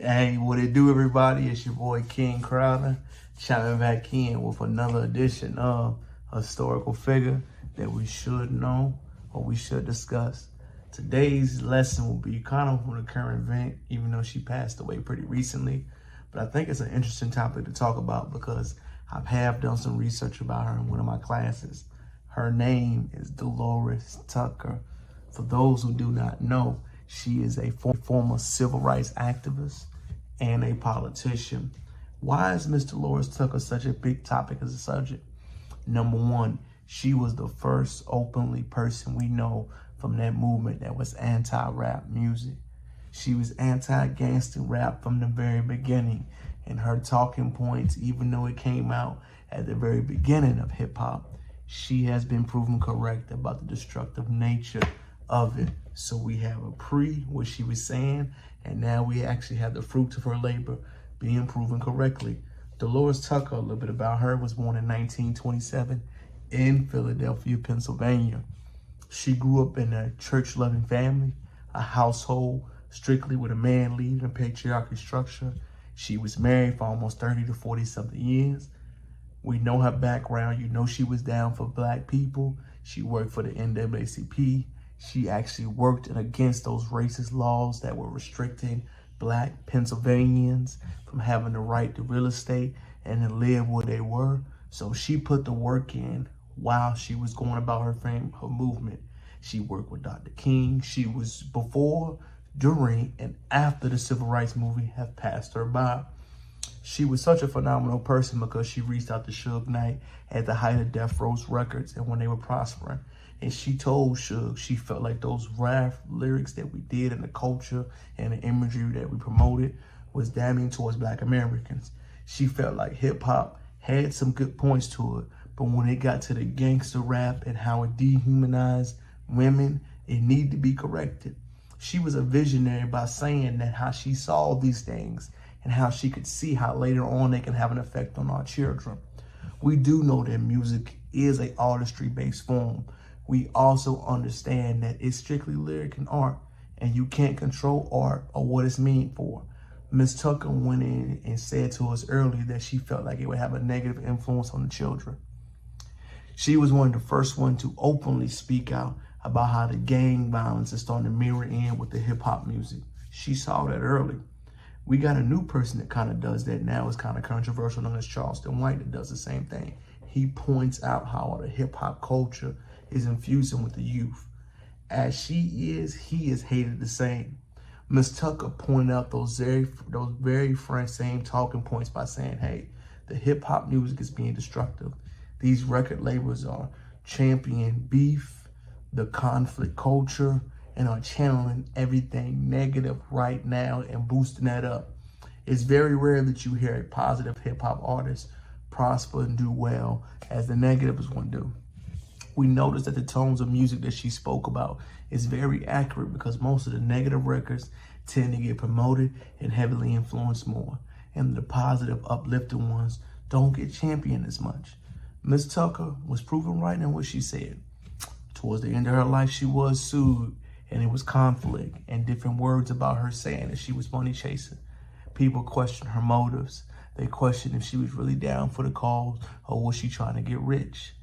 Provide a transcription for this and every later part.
Hey, what it do, everybody? It's your boy King Crowder, chiming back in with another edition of Historical Figure that we should know or we should discuss. Today's lesson will be kind of on a current event, even though she passed away pretty recently. But I think it's an interesting topic to talk about because I have done some research about her in one of my classes. Her name is Delores Tucker. For those who do not know, she is a former civil rights activist and a politician. Why is Miss Delores Tucker such a big topic as a subject? Number one, she was the first openly person we know from that movement that was anti-rap music. She was anti-gangster rap from the very beginning, and her talking points, even though it came out at the very beginning of hip hop, she has been proven correct about the destructive nature of it. So we have a what she was saying, and now we actually have the fruits of her labor being proven correctly. Delores Tucker, a little bit about her, was born in 1927 in Philadelphia, Pennsylvania. She grew up in a church-loving family, a household strictly with a man leading a patriarchal structure. She was married for almost 30 to 40 something years. We know her background. You know she was down for black people. She worked for the NAACP. She actually worked against those racist laws that were restricting black Pennsylvanians from having the right to real estate and to live where they were. So she put the work in while she was going about her movement. She worked with Dr. King. She was before, during, and after the civil rights movement have passed her by. She was such a phenomenal person because she reached out to Suge Knight at the height of Death Row's Records and when they were prospering. And she told Suge she felt like those rap lyrics that we did and the culture and the imagery that we promoted was damning towards black Americans. She felt like hip hop had some good points to it, but when it got to the gangster rap and how it dehumanized women, it needed to be corrected. She was a visionary by saying that how she saw these things and how she could see how later on they can have an effect on our children. We do know that music is an artistry-based form. We also understand that it's strictly lyric and art, and you can't control art or what it's meant for. Ms. Tucker went in and said to us earlier that she felt like it would have a negative influence on the children. She was one of the first ones to openly speak out about how the gang violence is starting to mirror in with the hip hop music. She saw that early. We got a new person that kind of does that now. It's kind of controversial, known as Charleston White, that does the same thing. He points out how the hip hop culture is infusing with the youth. As she is, he is hated the same. Ms. Tucker pointed out those very same talking points by saying, hey, the hip hop music is being destructive. These record labels are championing beef, the conflict culture, and are channeling everything negative right now and boosting that up. It's very rare that you hear a positive hip hop artist prosper and do well as the negatives one do. We noticed that the tones of music that she spoke about is very accurate because most of the negative records tend to get promoted and heavily influenced more, and the positive, uplifting ones don't get championed as much. Ms. Tucker was proven right in what she said. Towards the end of her life, she was sued, and it was conflict and different words about her saying that she was money chasing. People questioned her motives. They questioned if she was really down for the cause or was she trying to get rich.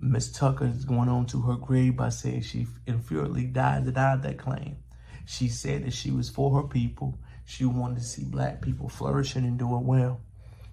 Ms. Tucker is going on to her grave by saying she infuriately denied that claim. She said that she was for her people. She wanted to see black people flourishing and doing well.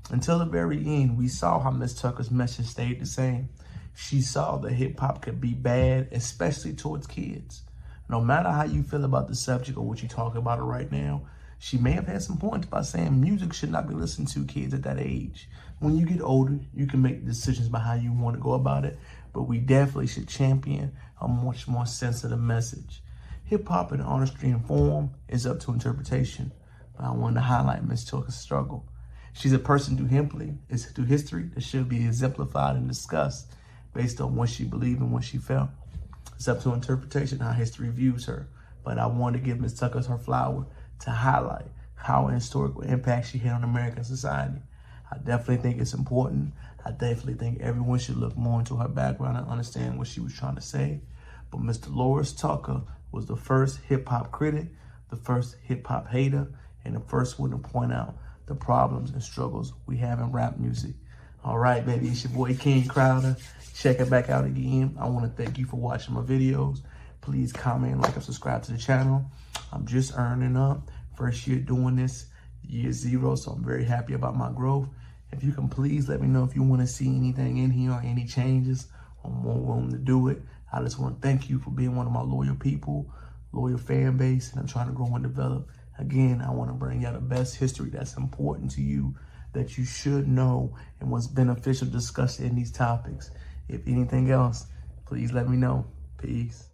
Until the very end, we saw how Ms. Tucker's message stayed the same. She saw that hip hop could be bad, especially towards kids. No matter how you feel about the subject or what you're talking about it right now, she may have had some points by saying music should not be listened to kids at that age. When you get older, you can make decisions about how you want to go about it, but we definitely should champion a much more sensitive message. Hip hop in artistry and form is up to interpretation, but I wanted to highlight Ms. Tucker's struggle. She's a person through history that should be exemplified and discussed based on what she believed and what she felt. It's up to interpretation how history views her, but I wanted to give Ms. Tucker her flower to highlight how an historical impact she had on American society. I definitely think it's important. I definitely think everyone should look more into her background and understand what she was trying to say. But Ms. Delores Tucker was the first hip hop critic, the first hip hop hater, and the first one to point out the problems and struggles we have in rap music. All right, baby, it's your boy King Crowder. Check it back out again. I want to thank you for watching my videos. Please comment, like, and subscribe to the channel. I'm just earning up. First year doing this, year 0, so I'm very happy about my growth. If you can please let me know if you want to see anything in here or any changes. I'm more willing to do it. I just want to thank you for being one of my loyal people, loyal fan base, and I'm trying to grow and develop. Again, I want to bring you the best history that's important to you, that you should know, and what's beneficial to discuss in these topics. If anything else, please let me know. Peace.